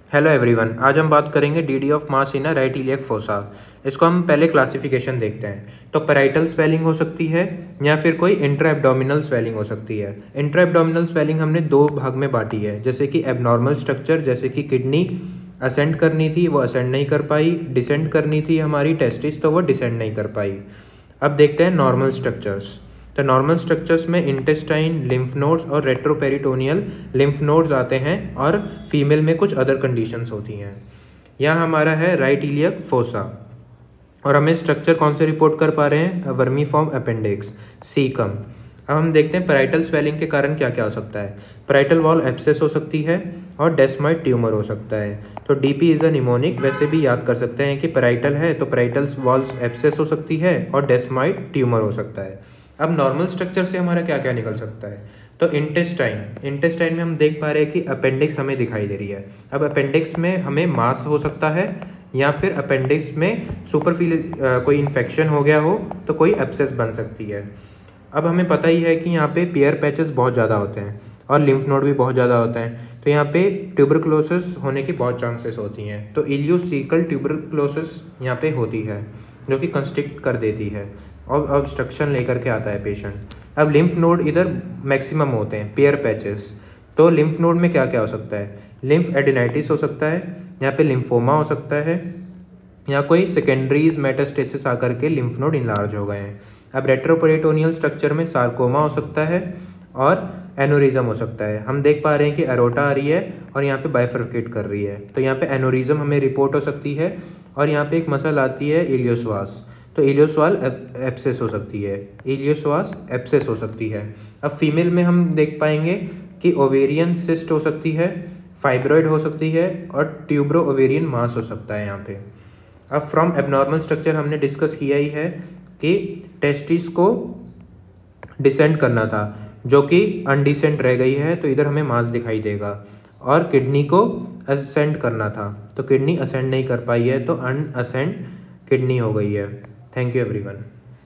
Hello everyone, आज हम बात करेंगे DD of mass in a right iliac fossa. इसको हम पहले क्लासिफिकेशन देखते हैं। तो पैराइटल स्वेलिंग हो सकती है या फिर कोई इंट्रा एब्डोमिनल स्वेलिंग हो सकती है। इंट्रा एब्डोमिनल स्वेलिंग हमने दो भाग में बांटी है, जैसे कि एबनॉर्मल स्ट्रक्चर, जैसे कि किडनी असेंड करनी थी वो असेंड नहीं कर पाई, डिसेंड करनी थी हमारी टेस्टिस तो वो डिसेंड नहीं कर पाई। अब देखते हैं नॉर्मल स्ट्रक्चर्स। तो नॉर्मल स्ट्रक्चर्स में इंटेस्टाइन, लिम्फ नोड्स और रेट्रोपेरिटोनियल लिम्फ नोड्स आते हैं और फीमेल में कुछ अदर कंडीशंस होती हैं। यहाँ हमारा है राइट इलियक फोसा और हमें स्ट्रक्चर कौन से रिपोर्ट कर पा रहे हैं, वर्मीफॉर्म अपेंडिक्स, सीकम। अब हम देखते हैं पैराइटल स्वेलिंग के कारण क्या क्या हो सकता है। पैराइटल वॉल एब्सेस हो सकती है और डेस्मॉइड ट्यूमर हो सकता है। तो डीपी इज अ निमोनिक, वैसे भी याद कर सकते हैं कि पैराइटल है तो पैराइटल वॉल्स एब्सेस हो सकती है और डेस्मॉइड ट्यूमर हो सकता है। अब नॉर्मल स्ट्रक्चर से हमारा क्या क्या निकल सकता है। तो इंटेस्टाइन में हम देख पा रहे हैं कि अपेंडिक्स हमें दिखाई दे रही है। अब अपेंडिक्स में हमें मास हो सकता है या फिर अपेंडिक्स में कोई इन्फेक्शन हो गया हो तो कोई एब्सेस बन सकती है। अब हमें पता ही है कि यहाँ पे पियर पैचेस बहुत ज़्यादा होते हैं और लिम्फ नोड भी बहुत ज़्यादा होते हैं, तो यहाँ पे ट्यूबरकुलोसिस होने की बहुत चांसेस होती हैं। तो इलियोसिकल ट्यूबरकुलोसिस यहाँ पे होती है जो कि कंस्ट्रिक्ट कर देती है और ऑब्स्ट्रक्शन लेकर के आता है पेशेंट। अब लिम्फ नोड इधर मैक्सिमम होते हैं, पेयर पैचेस। तो लिम्फ नोड में क्या क्या हो सकता है, लिम्फ एडिनाइटिस हो सकता है, यहाँ पे लिम्फोमा हो सकता है, या कोई सेकेंडरीज मेटास्टेसिस आकर के लिम्फ नोड इनलार्ज हो गए हैं। अब रेट्रोपेरिटोनियल स्ट्रक्चर में सार्कोमा हो सकता है और एनोरिज्म हो सकता है। हम देख पा रहे हैं कि एरोटा आ रही है और यहाँ पे बाइफरकेट कर रही है, तो यहाँ पे एनोरिज्म हमें रिपोर्ट हो सकती है। और यहाँ पे एक मसल आती है इलियोश्वास, तो इलियोश्वाल एब्सेस हो सकती है, इलियोश्वास एब्सेस हो सकती है। अब फीमेल में हम देख पाएंगे कि ओवेरियन सिस्ट हो सकती है, फाइब्रॉइड हो सकती है और ट्यूब्रो ओवेरियन मास हो सकता है यहाँ पे। अब फ्रॉम एबनॉर्मल स्ट्रक्चर हमने डिस्कस किया ही है कि टेस्टिस को डिसेंड करना था जो कि अनडिसेंड रह गई है, तो इधर हमें मास दिखाई देगा। और किडनी को असेंड करना था तो किडनी असेंड नहीं कर पाई है, तो अनअसेंड किडनी हो गई है। Thank you everyone.